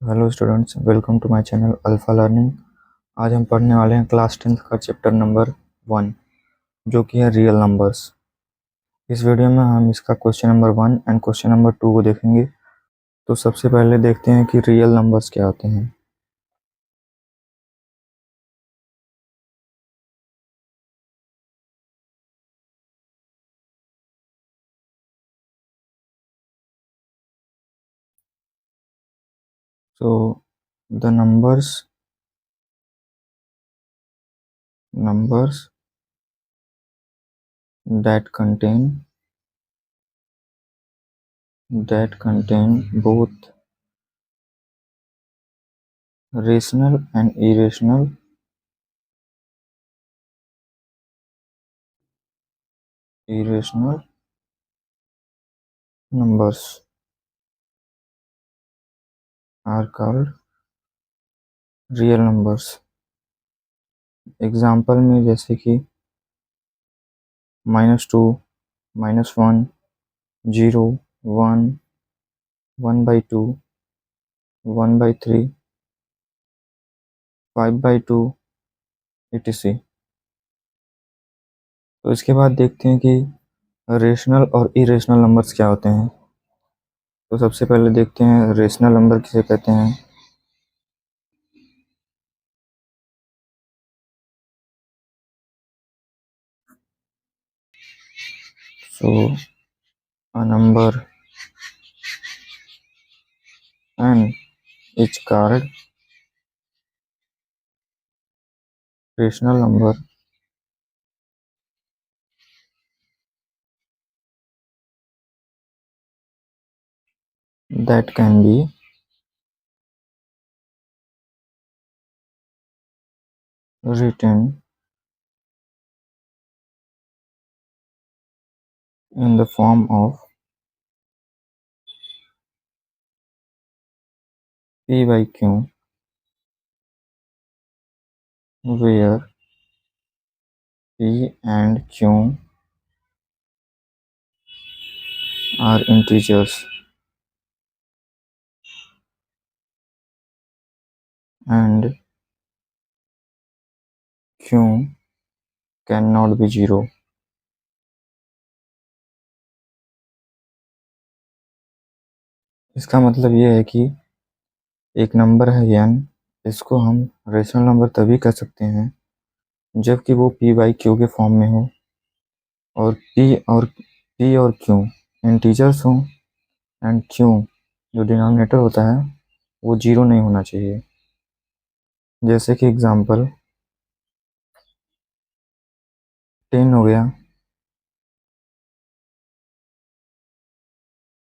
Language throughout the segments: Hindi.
Hello students, welcome to my channel alpha learning. आज हम पढ़ने वाले हैं क्लास 10th का चैप्टर नंबर 1, जो कि है रियल नंबर्स। इस वीडियो में हम इसका question number 1 and question number 2 को देखेंगे। तो सबसे पहले देखते हैं कि रियल नंबर्स क्या होते हैं। So the numbers that contain both rational and irrational numbers are called real numbers. Example में जैसे कि -2, -1, 0, 1, 1/2, 1/3, 5/2, etc। तो इसके बाद देखते हैं कि रेशनल और इरेशनल नंबर्स क्या होते हैं। तो सबसे पहले देखते हैं रेशनल नंबर किसे कहते हैं। सो a number n is called rational number that can be written in the form of p by q, where p and q are integers and q cannot be zero। इसका मतलब ये है कि एक नंबर है n, इसको हम रेशनल नंबर तभी कह सकते हैं जबकि वो p बाई क्यू के फॉर्म में हो और p और q इंटीजर्स हों एंड q जो डिनोमिनेटर होता है वो जीरो नहीं होना चाहिए। जैसे कि एग्जांपल 10 हो गया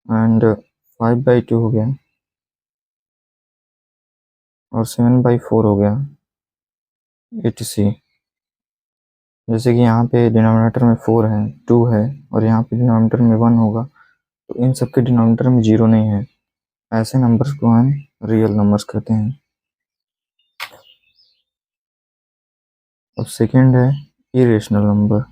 एंड 5/2 हो गया और 7/4 हो गया, etc। जैसे कि यहाँ पे डिनोमिनेटर में 4 है, 2 है और यहाँ पे डिनोमिनेटर में 1 होगा, तो इन सब के डिनोमिनेटर में जीरो नहीं है। ऐसे नंबर्स को हम रियल नंबर्स कहते हैं। और सेकेंड है irrational number.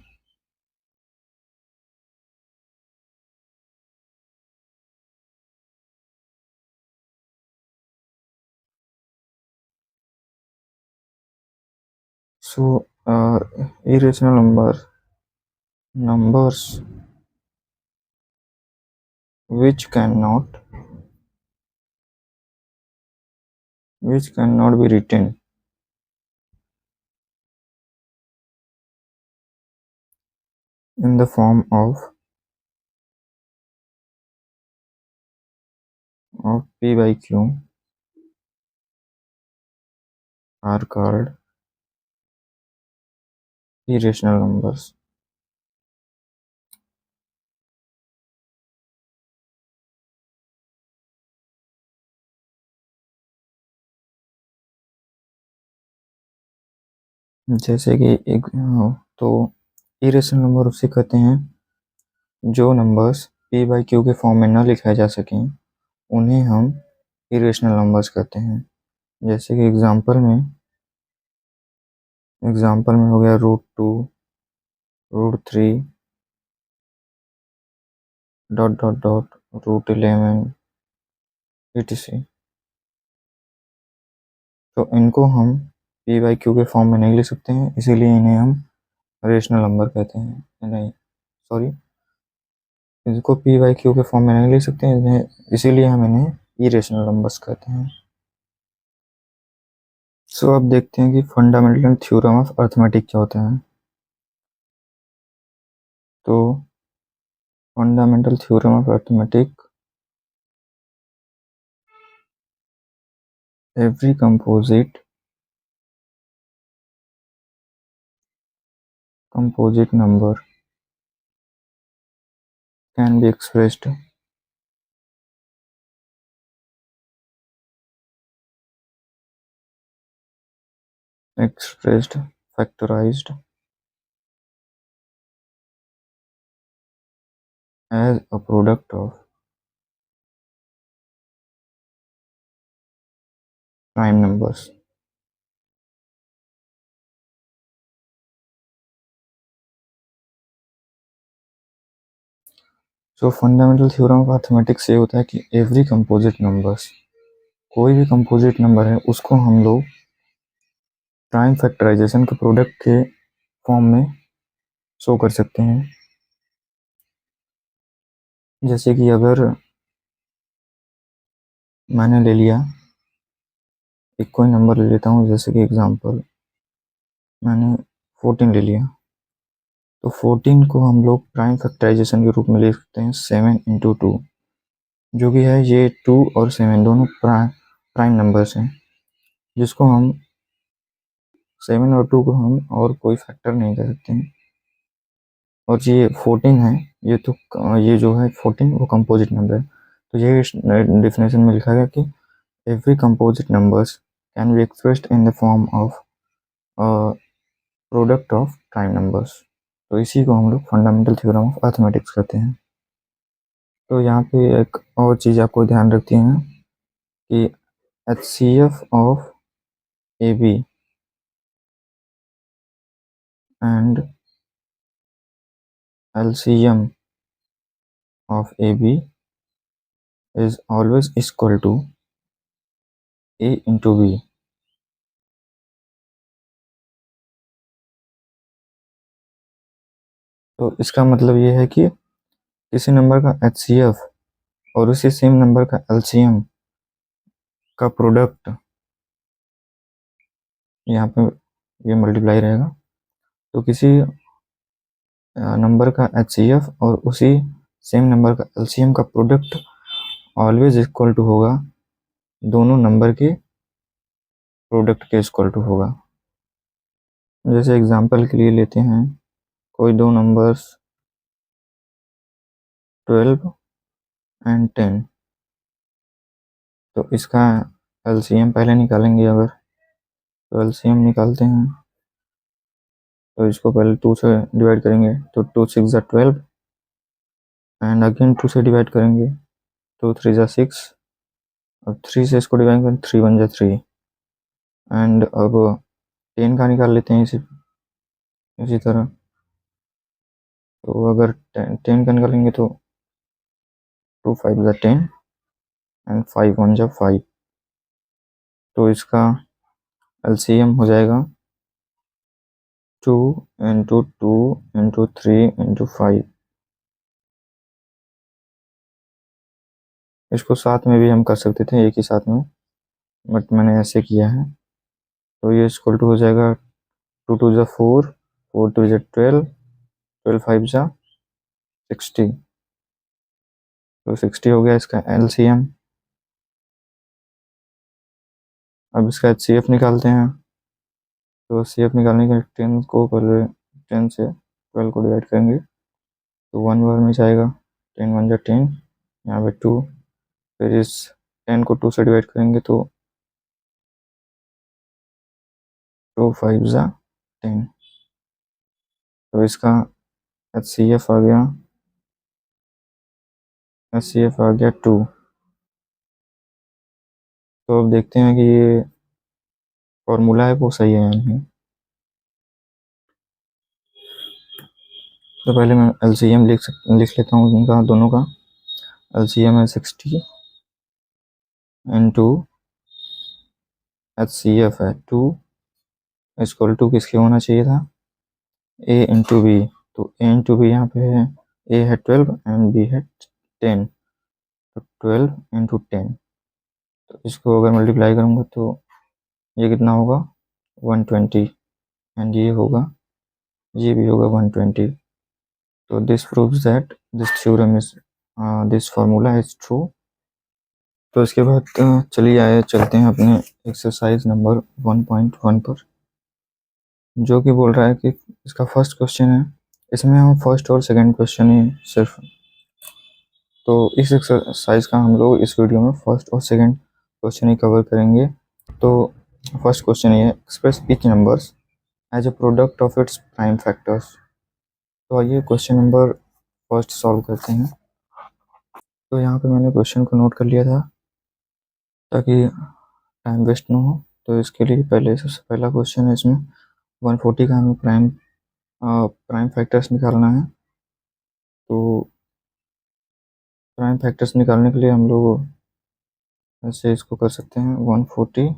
So irrational numbers which cannot be written in the form of p by q are called irrational numbers। जैसे कि एक तो इरेशनल नंबर उसे कहते हैं जो नंबर्स p बाई क्यू के फॉर्म में न लिखा जा सकें, उन्हें हम इरेशनल नंबर्स कहते हैं। जैसे कि एग्जाम्पल में हो गया √2, √3, .. √11, etc। तो इनको हम पी बाई क्यू के फॉर्म में नहीं लिख सकते हैं, इसीलिए इन्हें हम रेशनल नंबर कहते हैं। नहीं सॉरी, इनको पी बाई क्यू के फॉर्म में नहीं लिख सकते हैं, इसीलिए हम इन्हें इरेशनल नंबर्स कहते हैं। सो अब देखते हैं कि फंडामेंटल थ्योरम ऑफ अर्थमेटिक क्या होता है। तो fundamental theorem of arithmetic, every composite number can be expressed factorized as a product of prime numbers. So fundamental theorem of arithmetic से होता है कि एवरी कंपोजिट नंबर्स, कोई भी कंपोजिट नंबर है उसको हम लोग प्राइम फैक्टराइजेशन के प्रोडक्ट के फॉर्म में शो कर सकते हैं। जैसे कि अगर मैंने ले लिया एक कोई नंबर ले लेता हूँ, जैसे कि एग्जांपल मैंने 14 ले लिया, तो 14 को हम लोग प्राइम फैक्टराइजेशन के रूप में ले सकते हैं 7 इंटू 2, जो कि है ये 2 और 7 दोनों प्राइम नंबर्स हैं, जिसको हम 7 और 2 को हम और कोई फैक्टर नहीं कर सकते हैं। और ये 14 है, ये जो है 14 वो कंपोजिट नंबर है। तो ये डेफिनेशन में लिखा गया कि every composite numbers can be expressed in the form of product of prime numbers. तो इसी को हम लोग फंडामेंटल थ्योरम ऑफ अर्थमेटिक्स कहते हैं। तो यहाँ पे एक और चीज़ आपको ध्यान रखती है कि HCF of AB and LCM of AB is always equal to A into B। तो इसका मतलब ये है कि किसी नंबर का HCF और उसी सेम नंबर का LCM का प्रोडक्ट, यहाँ पे ये मल्टीप्लाई रहेगा, तो किसी नंबर का HCF और उसी सेम नंबर का LCM का प्रोडक्ट ऑलवेज इक्वल टू होगा दोनों नंबर के प्रोडक्ट के इक्वल टू होगा। जैसे एग्जांपल के लिए लेते हैं कोई दो नंबर्स 12 एंड 10, तो इसका LCM पहले निकालेंगे। अगर तो LCM निकालते हैं तो इसको पहले 2 से डिवाइड करेंगे, तो 2 6 ज़ा 12 एंड अगेन 2 से डिवाइड करेंगे, 2 3 ज़ा 6, अब 3 से इसको डिवाइड करें, 3 1 ज़ा 3 एंड अब 10 का निकाल लेते हैं इसी तरह। तो अगर 10 का निकालेंगे तो 2 5 ज़ा 10 एंड 5 1 ज़ा 5, तो इसका LCM हो जाएगा 2 इंटू 2 इंटू 3 इंटू 5। इसको साथ में भी हम कर सकते थे एक ही साथ में, बट मैंने ऐसे किया है। तो ये इक्वल टू हो जाएगा 2 2 ज़ा 4, 4 2 ज़ा 12, 12 5 ज़ा 60, तो 60 हो गया इसका LCM। अब इसका HCF निकालते हैं, तो HCF निकालने के लिए 10 को पहले 10 से 12 को डिवाइड करेंगे, तो 1 बार में जाएगा, 10 1 ज़ा 10, यहाँ पे 2, फिर इस 10 को 2 से डिवाइड करेंगे तो 2 5 ज़ा 10, तो इसका HCF आ गया 2। तो अब देखते हैं कि ये फॉर्मूला है वो सही है या नहीं। तो पहले मैं LCM लिख लेता हूँ इनका दोनों का। LCM है 60 इंटू HCF है 2 इक्वल टू किसके होना चाहिए था, A इंटू बी। तो A इंटू बी यहाँ पे है, A है 12 एंड B है 10, तो 12 इंटू 10। तो इसको अगर मल्टीप्लाई करूँगा तो ये कितना होगा 120 एंड ये भी होगा 120। तो this proves that this theorem is this formula is true. तो इसके बाद चलिए चलते हैं अपने एक्सरसाइज नंबर 1.1 पर, जो कि बोल रहा है कि इसका फर्स्ट क्वेश्चन है, इसमें हम फर्स्ट और सेकंड क्वेश्चन ही सिर्फ, तो इस एक्सरसाइज का हम लोग इस वीडियो में फर्स्ट और सेकंड क्वेश्चन ही कवर करेंगे। तो फर्स्ट क्वेश्चन ये है, express each numbers as a product of its prime factors. तो आइए क्वेश्चन नंबर फर्स्ट सॉल्व करते हैं। तो यहाँ पे मैंने क्वेश्चन को नोट कर लिया था ताकि टाइम वेस्ट ना हो। तो इसके लिए पहले सबसे पहला क्वेश्चन है, इसमें 140 का हमें प्राइम फैक्टर्स निकालना है। तो प्राइम फैक्टर्स निकालने के लिए हम लोग ऐसे इसको कर सकते हैं, 140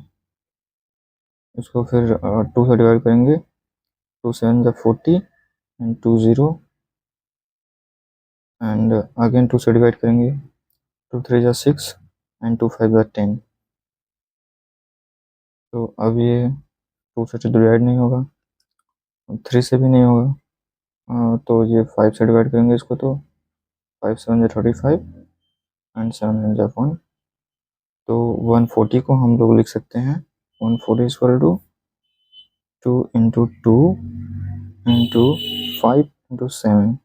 इसको फिर 2 से डिवाइड करेंगे, 2 7 जा 40 एंड 2 0 एंड अगेन 2 से डिवाइड करेंगे, 2 3 जा 6 एंड 2 5 जा 10। तो अब ये 2 से डिवाइड नहीं होगा, 3 से भी नहीं होगा, तो ये 5 से डिवाइड करेंगे इसको, तो 5 7 जा 35 एंड 7 9 जा 1। तो 140 को हम लोग लिख सकते हैं 140 equal to 2 into 2 into 5 into 7।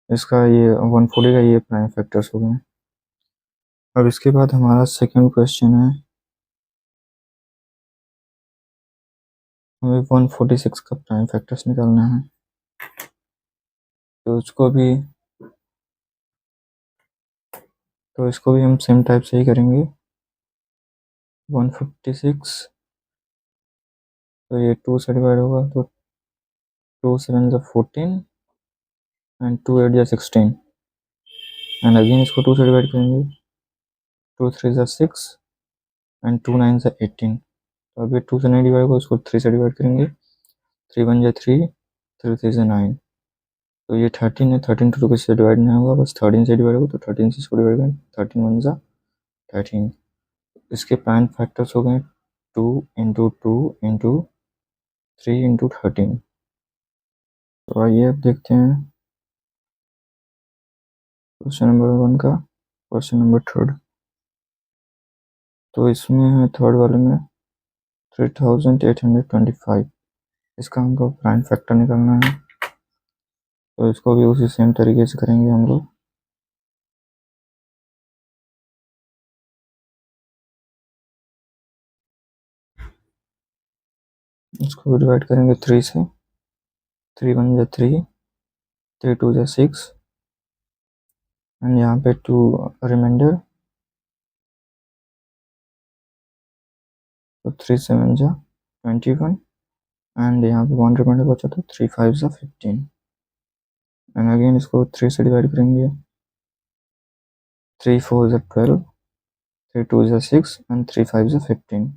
इसका ये 140 का ये प्राइम फैक्टर्स हो गए। अब इसके बाद हमारा सेकंड क्वेश्चन है, हमें 146 का प्राइम फैक्टर्स निकालना है। तो इसको भी हम सेम टाइप से ही करेंगे, 156 तो ये 2 से डिवाइड होगा, तो 2 7 जा 14 एंड 2 8 जा 16 एंड अगेन इसको 2 से डिवाइड करेंगे, 2 3 जा 6 एंड 2 9 जा 18। तो अभी 2 से नहीं डिवाइड होगा, इसको 3 से डिवाइड करेंगे, 3 1 जा 3 3 3 जा 9। तो ये 13 है, 13 टू किसी से डिवाइड नहीं होगा, बस 13 से डिवाइड होगा, तो 13 से इसको डिवाइड करें, 13 1 जा 13। इसके प्राइम फैक्टर्स हो गए 2 इंटू 2 इंटू 3 इंटू 13। तो आइए अब देखते हैं क्वेश्चन नंबर 1 का क्वेश्चन नंबर थर्ड। तो इसमें है थर्ड वाले में 3825, इसका हमको प्राइम फैक्टर निकालना है। तो इसको भी उसी सेम तरीके से करेंगे हम लोग। इसको डिवाइड करेंगे 3 से, 3 1 जा 3 3 2 जा 6 एंड यहाँ पे 2 रिमाइंडर, तो 3 7 जा 21 एंड यहाँ पे 1 रिमाइंडर बचा, तो 3 5 जा 15 एंड अगेन इसको 3 से डिवाइड करेंगे, 3 4 जा 12 3 2 जा 6 एंड 3 5 जा 15।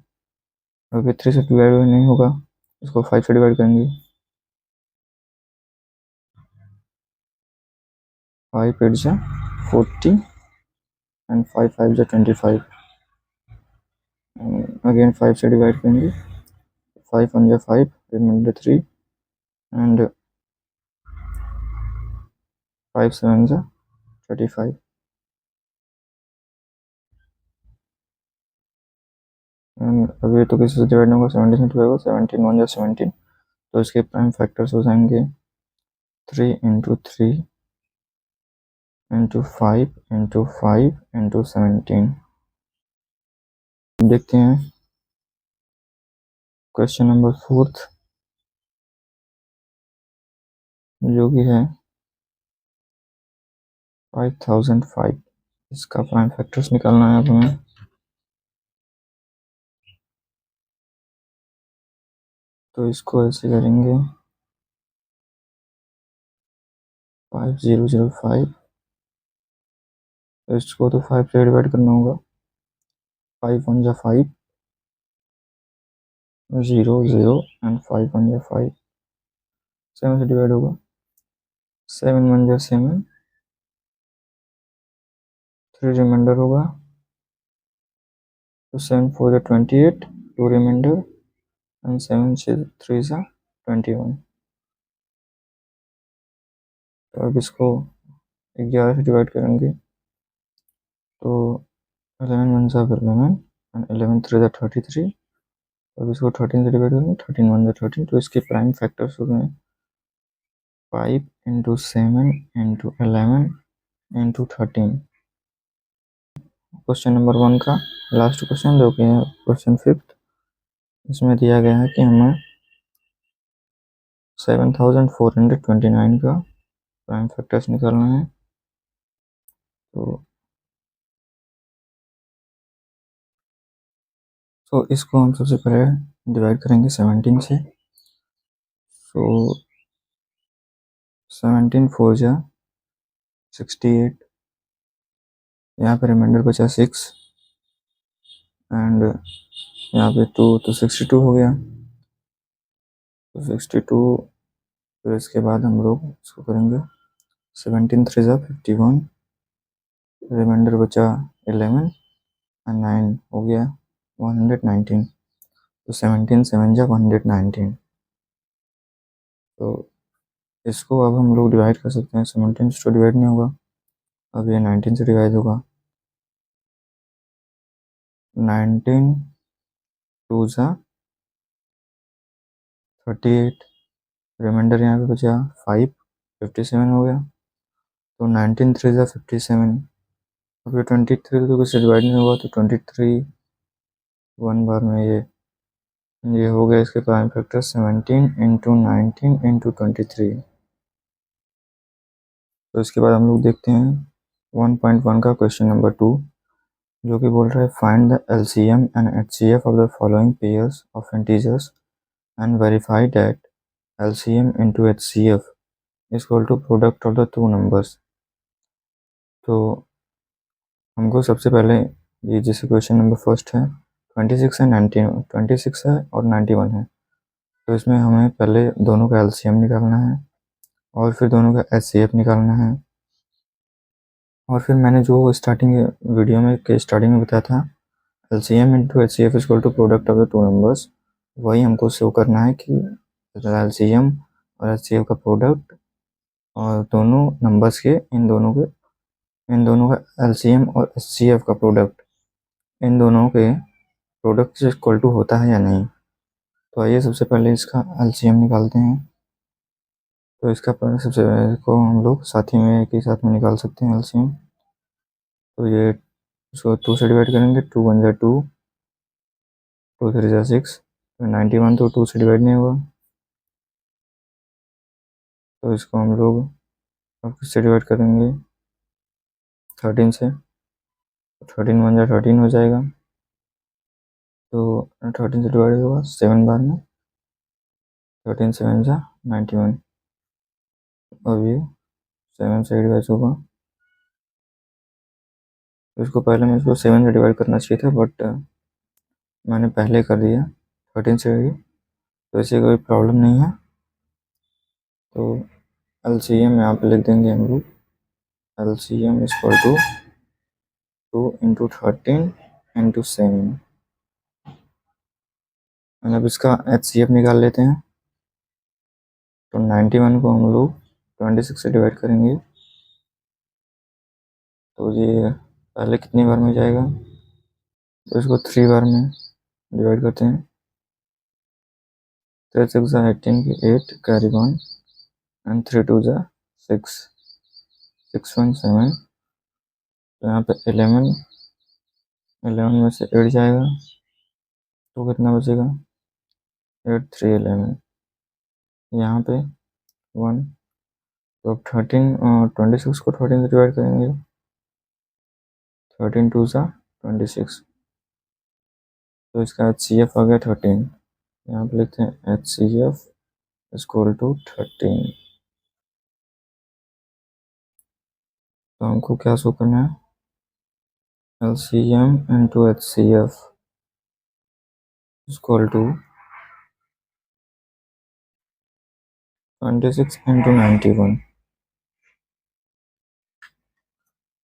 अभी 3 से डिवाइड नहीं होगा, इसको 5 से डिवाइड करेंगे, 5 8 जा 40 एंड 5 5 जा 25 अगेन 5 से डिवाइड करेंगे, 5 1 जा 5 रिमाइंडर 3 एंड 5 7 जा 35 एंड अभी तो किसी से डिवाइड नहीं होगा, 17 से डिवाइड होगा, 17 1 जा 17। तो इसके प्राइम फैक्टर्स हो जाएंगे 3 इंटू 3 इंटू 5 इंटू 5 इंटू 17। देखते हैं क्वेश्चन नंबर फोर्थ, जो कि है 5005, इसका प्राइम फैक्टर्स निकालना है हमें। तो इसको ऐसे करेंगे 5005, इसको तो 5 से डिवाइड करना होगा, 5 1 जा 5, 0 0 एंड 5 1 जा 5, 7 से डिवाइड होगा, 7 1 जा 7, 3 रिमाइंडर होगा, तो 7 4 जा 28, 2 रिमाइंडर एंड 7 3 जा 21। तो अब इसको 11 से डिवाइड करेंगे, तो 11 1 जा 11 एंड 11 3 जा 33। अब इसको 13 से डिवाइड करेंगे, 13 1 जा 13, तो इसके प्राइम फैक्टर्स हो गए 5 into 7 into 11 into 13। Question number 1 का लास्ट क्वेश्चन जो कि है क्वेश्चन 5th, इसमें दिया गया है कि हमें 7429 का प्राइम फैक्टर्स निकालना है। तो इसको हम सबसे पहले डिवाइड करेंगे 17 से। तो 17 4 जा 68, यहाँ पे रिमाइंडर बचा 6 एंड यहाँ पे 2, तो 62 हो गया। तो 62, फिर इसके बाद हम लोग इसको करेंगे 17 3 जा 51, रिमाइंडर बचा 11 एंड 9 हो गया 119। तो 17 7 जा 119। तो इसको अब हम लोग डिवाइड कर सकते हैं, 17 से तो डिवाइड नहीं होगा, अब ये 19 से डिवाइड होगा। 19 2 जा 38, रिमाइंडर यहाँ पे बचा 5, 57 हो गया। तो 19 3 जा 57, अब ये 23 तो किसी डिवाइड नहीं होगा, तो 23 1 बार में ये हो गया इसके प्राइम फैक्टर 17 इंटू 19 इंटू 23। तो इसके बाद हम लोग देखते हैं 1.1 का क्वेश्चन नंबर 2, जो कि बोल रहा है find the LCM and HCF of the following pairs of integers and verify that LCM into HCF is equal to product of the two numbers. तो हमको सबसे पहले ये जैसे क्वेश्चन नंबर फर्स्ट है 26 है 19, 26 है और 91 है, तो इसमें हमें पहले दोनों का एलसीएम निकालना है और फिर दोनों का एचसीएफ निकालना है। और फिर मैंने जो स्टार्टिंग वीडियो में के स्टार्टिंग में बताया था LCM into HCF is equal to product of the two numbers, वही हमको शो करना है कि एलसीएम और एचसीएफ का प्रोडक्ट और दोनों नंबर्स के इन दोनों का एलसीएम और एचसीएफ का प्रोडक्ट इन दोनों के प्रोडक्ट से इक्वल टू होता है या नहीं। तो आइए सबसे पहले इसका एलसीएम निकालते हैं। तो इसका पहले सबसे पहले को हम लोग साथ ही में एक ही साथ में निकाल सकते हैं एलसीएम। तो ये इसको 2 से डिवाइड करेंगे, 2 1 जा 2, 2 3 जा 6, तो 91 तो 2 से डिवाइड नहीं हुआ, तो इसको हम लोग अब किससे डिवाइड करेंगे 13 से। 13 1 जा 13 हो जाएगा, तो 13 से डिवाइड होगा 7 बार में, 13 7 जा 91। अब ये 7 से डिवाइड होगा, तो इसको पहले मैं इसको 7 से डिवाइड करना चाहिए था, बट मैंने पहले कर दिया 13 से ही, तो ऐसे कोई प्रॉब्लम नहीं है। तो एलसीएम यहाँ पे लिख देंगे हम लोग, LCM is equal to 2 into 13 into 7। अब इसका एचसीएफ निकाल लेते हैं। तो 91 को हम लोग 26 से डिवाइड करेंगे, तो ये पहले कितनी बार में जाएगा, तो इसको 3 बार में डिवाइड करते हैं। 3 6 जा 18 की 8 कैरी 1 एंड 3 2 जा 6, 6 1 7, तो यहाँ पे 11 में से 8 जाएगा, तो कितना बचेगा 8 3 11, यहाँ पे 1। तो अब 13 और 26 को 13 से डिवाइड करेंगे, 13 2 जा 26, तो इसका एच सी एफ आ गया 13। यहाँ पे लिखते हैं H C F equal to 13। तो हमको क्या शो करना है LCM into HCF is equal to 26 into 91।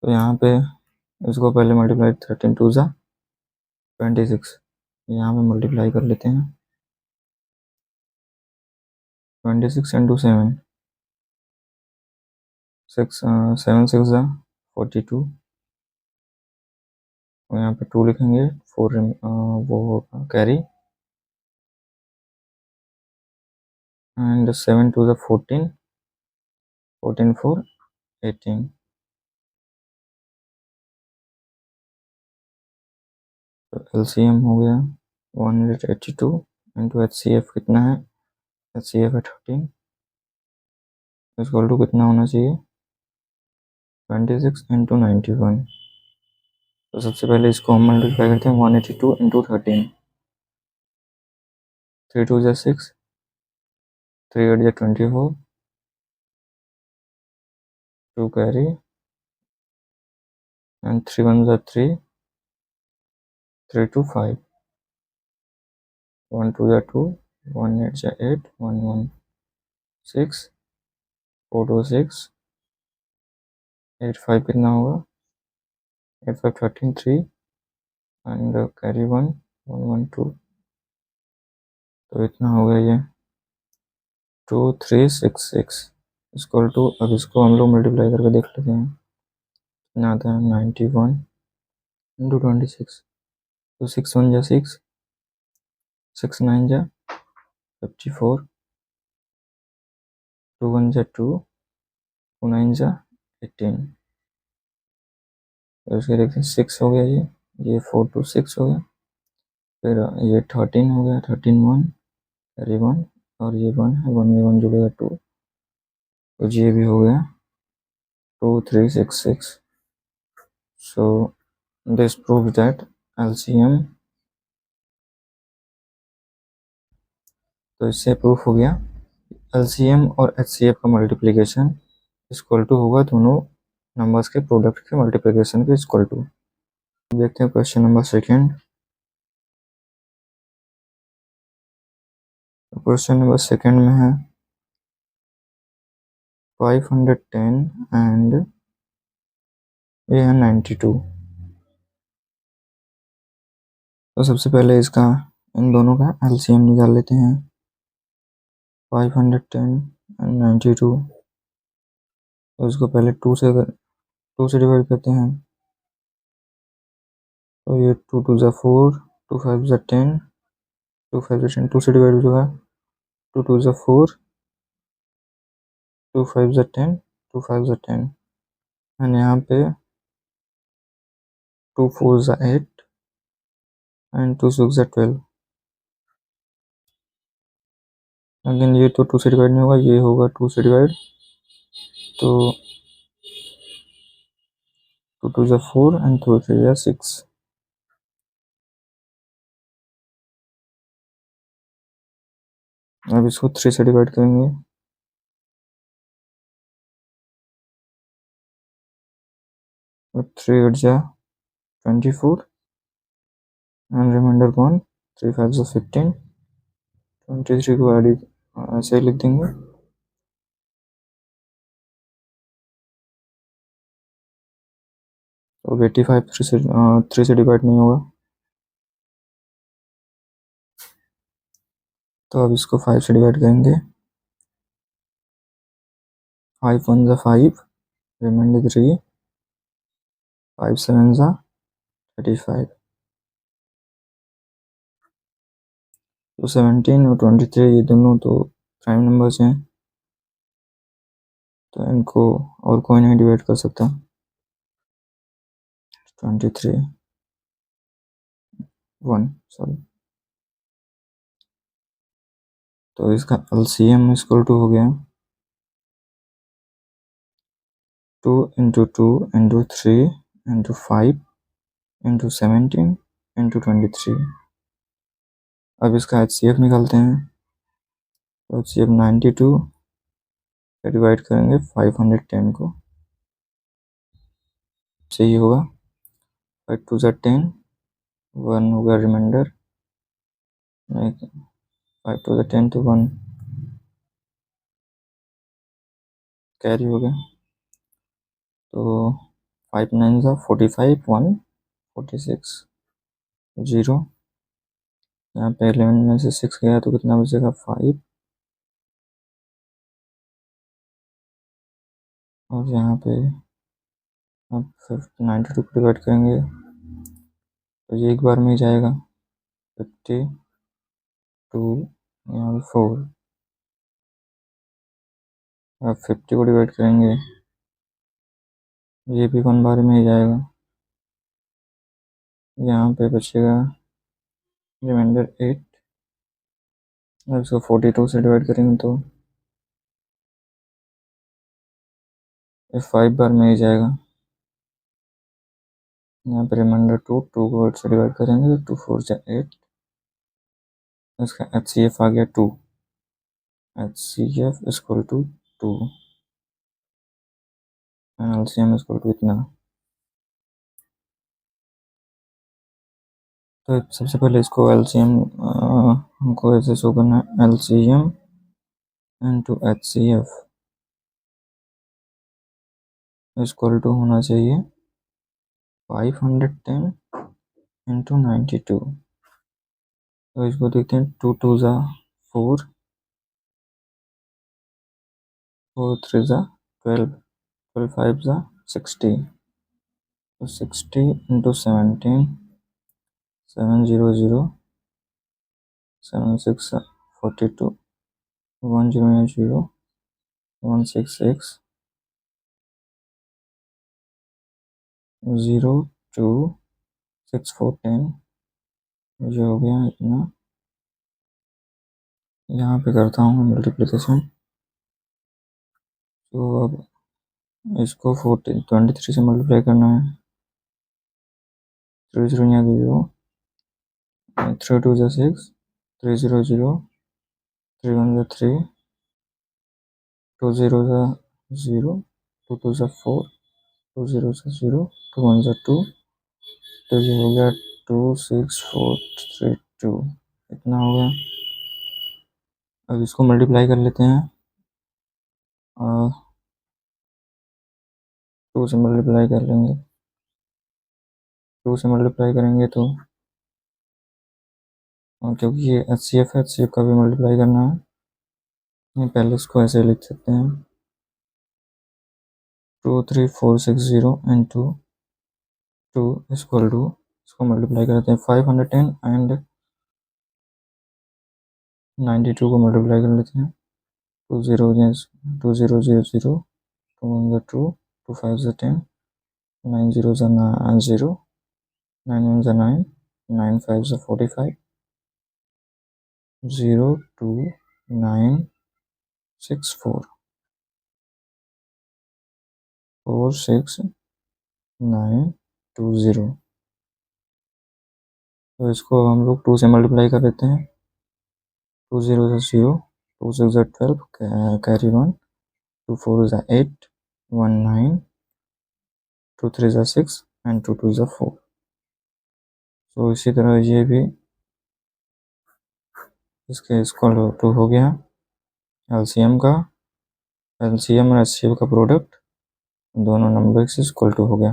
तो यहाँ पे इसको पहले मल्टीप्लाई 13 टू ज़ा 26, यहाँ पे मल्टीप्लाई कर लेते हैं 26 इंटू 7, 7 6 ज़ा 42, और यहाँ पे 2 लिखेंगे, 4 वो होगा कैरी, एंड 7 2 ज़ा 14, 14 4 18। तो LCM हो गया 182 इंटू HCF कितना है, HCF है 13, इक्वल टू कितना होना चाहिए 26 इंटू 91। तो सबसे पहले इसको हम मल्टीप्लाई करते हैं 182 इंटू 13, 3 2 ज़ा 6, 3 8 ज़ा 24, 2 कैरी, and 3 1 ज़ा 3, 3 2 5, 1 2 ज़ा 2, 1 8 ज़ा 8, 1 1 6, 4 2 6, 8 5 कितना होगा 8 5 13 3, एंड कैरी 1 1 1 2। तो इतना हो गया ये 2366 इक्वल टू, अब इसको हम लोग मल्टीप्लाई करके देख लेते हैं कितना आता है 91 इंटू 26। तो 6 1 ज़ा 6, 6 9 ज़ा 54, 2 1 ज़ा 2, 2 9 ज़ा 18। तो इसके देखते हैं 6 हो गया, ये 4 2 6 हो गया, फिर ये 13 हो गया, 13 1 कैरी 1, और ये 1 है, 1 में 1 जुड़ेगा 2, तो ये भी हो गया 2366। So this prove that LCM, तो इससे प्रूफ हो गया LCM और HCF का मल्टीप्लिकेशन इक्वल टू होगा दोनों नंबर्स के प्रोडक्ट के मल्टीप्लिकेशन के इक्वल टू। देखते हैं question number second. Question number second में है 510 एंड ये है 92। तो सबसे पहले इसका इन दोनों का LCM निकाल लेते हैं। 510 एंड 92, तो इसको पहले 2 से डिवाइड करते हैं। तो ये 2 2 ज़ा 4, 2 5 ज़ा 10, 2 5 ज़ा 10, 2 से डिवाइड हो जाएगा, 2 2 ज़ा 4, 2 5 ज़ा 10, 2 5 ज़ा 10, एंड यहाँ पे 2 4 ज़ा 8 एंड 2 6 ज़ा 12। अगेन ये तो 2 से डिवाइड नहीं होगा, ये होगा 2 से डिवाइड, तो 2 2 ज़ा 4 एंड 2 3 ज़ा 6। अब इसको 3 से डिवाइड करेंगे, तो 3 8 ज़ा 24 एंड रिमाइंडर 1, 3 5 ज़ा 15, 23 को ऐसे ही लिख देंगे। तो 85 3 से डिवाइड नहीं होगा, तो अब इसको 5 से डिवाइड करेंगे। 5 1 ज़ा 5, रिमाइंडर 3, 5 7 ज़ा 35, तो 17 और 23 ये दोनों तो प्राइम नंबर्स हैं, तो इनको और कोई नहीं डिवाइड कर सकता। 23 1 सॉरी, तो इसका LCM इक्वल टू हो गया 2 into 2 into 3 into 5 into 17 into 23। अब इसका HCF निकालते हैं। तो HCF 92 डिवाइड करेंगे 510 को, सही होगा 5 2 ज़ा 10, 1 हो गया रिमाइंडर, 5 2 ज़ा 10 तो 1 कैरी हो गया। तो 5 9 ज़ा 45, 1 46 0। यहाँ पे 11 में से 6 गया तो कितना बचेगा 5, और यहाँ पे अब 92 को डिवाइड करेंगे तो ये एक बार में ही जाएगा। 52 यहाँ पे 4, अब 50 को डिवाइड करेंगे ये भी 1 बार में ही जाएगा। यहाँ पे बचेगा रिमाइंडर 8, अब इसको 42 से डिवाइड करेंगे तो ये 5 बार में ही जाएगा। यहाँ पे रिमाइंडर 2 को 8 से डिवाइड करेंगे तो 2 4 ज़ा 8, इसका HCF आ गया 2, HCF equal to 2, LCM equal to इतना। तो सबसे पहले इसको LCM हमको ऐसे शो करना है, LCM into HCF equal to होना चाहिए 510 इंटू 92। तो इसको देखते हैं, 2 2 ज़ा 4, 4 3 ज़ा 12, 12 5 ज़ा 60, तो 60 इंटू 17, 7 0 0, 7 6 42, 1 0 0, 1 6 6, 0 2 6 4 10, ये हो गया इतना। यहाँ पे करता हूँ मल्टीप्लिकेशन, तो अब इसको 23 से मल्टीप्लाई करना है। 3 0 यहाँ 0, 3 2 ज़ा 6, 3 0 0, 3 1 ज़ा 3, 2 0 ज़ा 0, 2 2 ज़ा 4, 2 0 ज़ा 0, 2 1 ज़ा 2, तो ये हो गया 2 6 4 3 2, इतना हो गया। अब इसको मल्टीप्लाई कर लेते हैं, और 2 से मल्टीप्लाई कर लेंगे, 2 से मल्टीप्लाई करेंगे तो क्योंकि ये HCF है, HCF का भी मल्टीप्लाई करना है। पहले इसको ऐसे लिख सकते हैं, 2 3 4 6 0 इंटू 2 इक्वल टू, इसको मल्टीप्लाई करते हैं 510 एंड 92 को मल्टीप्लाई कर लेते हैं। 2 0 0 2 0 0 0, 2 1 ज़ा 2, 2 5 ज़ा 10, 9 0 ज़ा 0, 9 1 ज़ा 9, 9 5 ज़ा 45, 0 2 9 6 4, 4 6 9 2 0। तो इसको हम लोग 2 से मल्टीप्लाई कर देते हैं, 2 0 ज़ा 0, 2 6 ज़ा 12, कैरी 1, 2 4 ज़ा 8, 1 9, 2 3 ज़ा 6 एंड 2 2 ज़ा 4। तो इसी तरह ये भी इसके इक्वल टू हो गया। LCM और HCF का प्रोडक्ट दोनों नंबर से इक्वल टू हो गया।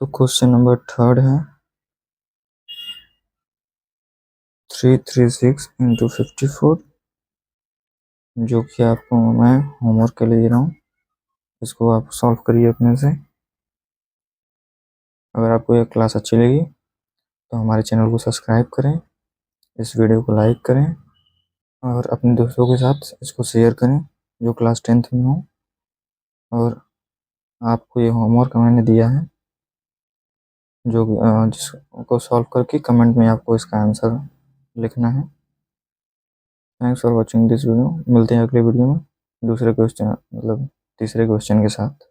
तो क्वेश्चन नंबर 3 है 336 इंटू 54, जो कि आपको मैं होमवर्क के लिए दे रहा हूँ। इसको आप सॉल्व करिए अपने से। अगर आपको यह क्लास अच्छी लगी तो हमारे चैनल को सब्सक्राइब करें, इस वीडियो को लाइक करें, और अपने दोस्तों के साथ इसको शेयर करें जो क्लास 10th में हो। और आपको ये होमवर्क मैंने दिया है, जो जिसको सॉल्व करके कमेंट में आपको इसका आंसर लिखना है। Thanks for watching this video. मिलते हैं अगले वीडियो में दूसरे क्वेश्चन, मतलब तीसरे क्वेश्चन के साथ।